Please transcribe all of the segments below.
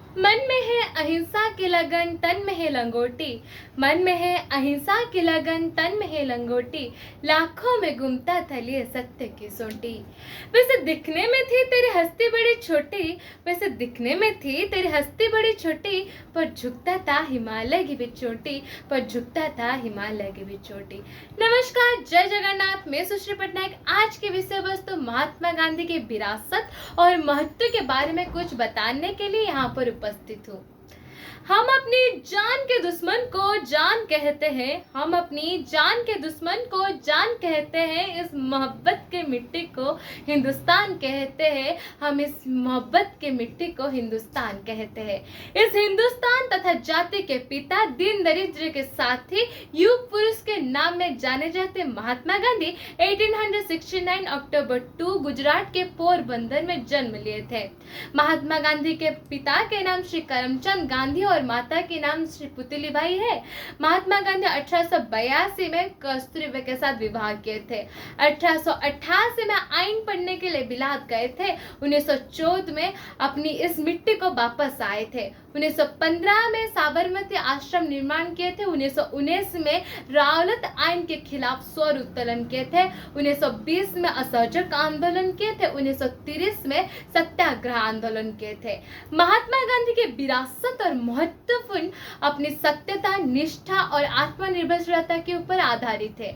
मन में है अहिंसा की लगन, तन में है लंगोटी। मन में है अहिंसा की लगन, तन में है लंगोटी। लाखों में घूमता थलिए सत्य की सोटी। वैसे दिखने में थी तेरी हस्ती बड़ी छोटी, वैसे दिखने में थी तेरी हस्ती बड़ी छोटी, पर झुकता था हिमालय की भी चोटी, पर झुकता था हिमालय की भी चोटी। नमस्कार, जय जगन्नाथ। मैं सुश्री पटनायक आज के विषय वस्तु महात्मा गांधी की विरासत और महत्व के बारे में कुछ बताने के लिए यहाँ पर उपस्थित हूँ। हम अपनी जान के दुश्मन को जान कहते हैं, हम अपनी जान के दुश्मन को जान कहते हैं। इस मोहब्बत के मिट्टी को हिंदुस्तान कहते हैं, हम इस मोहब्बत के मिट्टी को हिंदुस्तान कहते हैं। इस हिंदुस्तान तथा जाति के पिता, दीन दरिद्र के साथी, युग पुरुष के नाम में जाने जाते महात्मा गांधी 1869 अक्टूबर 2 गुजरात के पोरबंदर में जन्म लिए थे। महात्मा गांधी के पिता के नाम श्री करमचंद गांधी और माता के नाम श्री पुतलीबाई है। महात्मा गांधी 1882 में कस्तूरबा के साथ विवाह किए थे। 1888 में आइन पढ़ने के लिए बिलात गए थे। 1914 में अपनी इस मिट्टी को वापस आए थे। 1915 में साबरमती आश्रम निर्माण किए थे। 1919 में रावलत आइन के खिलाफ स्वर उत्तोलन किए थे। 1920 में असहयोग आंदोलन किए थे। 1930 में सत्याग्रह आंदोलन किए थे। महात्मा गांधी की विरासत और महत्वपूर्ण अपनी सत्यता, निष्ठा और आत्मनिर्भरता के ऊपर आधारित है।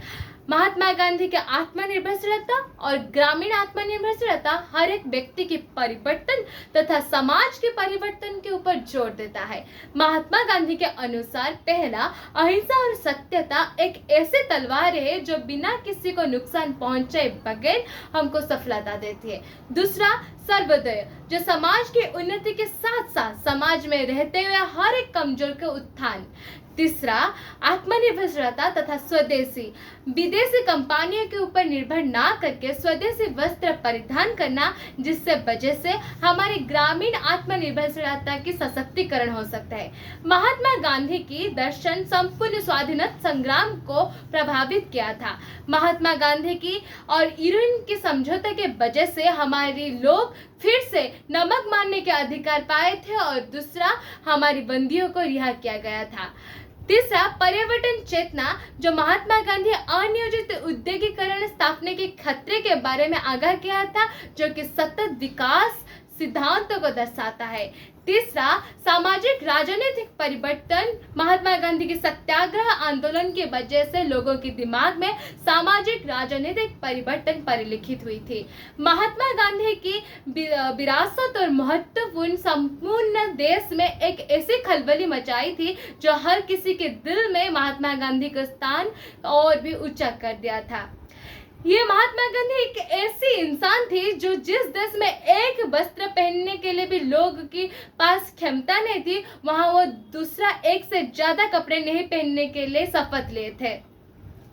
महात्मा गांधी के आत्मनिर्भरता और ग्रामीण आत्मनिर्भरता हर एक व्यक्ति की परिवर्तन तथा समाज के परिवर्तन के ऊपर जोर देता है। महात्मा गांधी के अनुसार पहला, अहिंसा और सत्यता एक ऐसी तलवार है जो बिना किसी को नुकसान पहुंचाए बगैर हमको सफलता देती है। दूसरा, सर्वोदय, जो समाज की उन्नति के साथ साथ समाज में रहते हुए हर एक कमजोर के उत्थान। तीसरा, आत्मनिर्भरता तथा स्वदेशी, विदेशी कंपनियों के ऊपर निर्भर ना करके स्वदेशी वस्त्र परिधान करना, जिससे वजह से हमारी ग्रामीण आत्मनिर्भरता की सशक्तिकरण हो सकता है। महात्मा गांधी की दर्शन संपूर्ण स्वाधीनता संग्राम को प्रभावित किया था। महात्मा गांधी की और इरविन के समझौते के वजह से हमारे लोग फिर से नमक मारने के अधिकार पाए थे और दूसरा, हमारी बंदियों को रिहा किया गया था। तीसरा, पर्यावरण चेतना, जो महात्मा गांधी अनियोजित औद्योगिकरण स्थापना के खतरे के बारे में आगाह किया था, जो कि सतत विकास सिद्धांतों को दर्शाता है। तीसरा, सामाजिक राजनीतिक परिवर्तन, महात्मा गांधी की सत्याग्रह आंदोलन की वजह से लोगों के दिमाग में सामाजिक राजनीतिक परिवर्तन परिलक्षित हुई थी। महात्मा गांधी की विरासत और महत्वपूर्ण संपूर्ण देश में एक ऐसी खलबली मचाई थी जो हर किसी के दिल में महात्मा गांधी का स्थान और भी ऊंचा कर दिया था। ये महात्मा गांधी एक ऐसी इंसान थी जो जिस देश में एक वस्त्र पहनने के लिए भी लोग के पास क्षमता नहीं थी, वहां वो दूसरा एक से ज्यादा कपड़े नहीं पहनने के लिए शपथ लिए थे।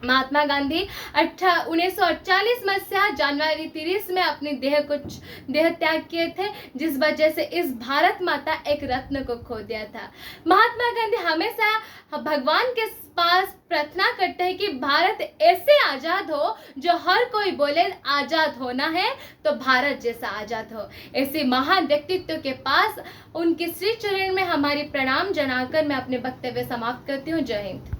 महात्मा गांधी 1948 मसीहा जनवरी 30 में अपनी देह त्याग किए थे, जिस वजह से इस भारत माता एक रत्न को खो दिया था। महात्मा गांधी हमेशा भगवान के पास प्रार्थना करते हैं कि भारत ऐसे आजाद हो जो हर कोई बोले आजाद होना है तो भारत जैसा आजाद हो। ऐसे महान व्यक्तित्व के पास उनके श्री चरण में हमारी प्रणाम जनाकर मैं अपने वक्तव्य समाप्त करती हूँ। जय हिंद।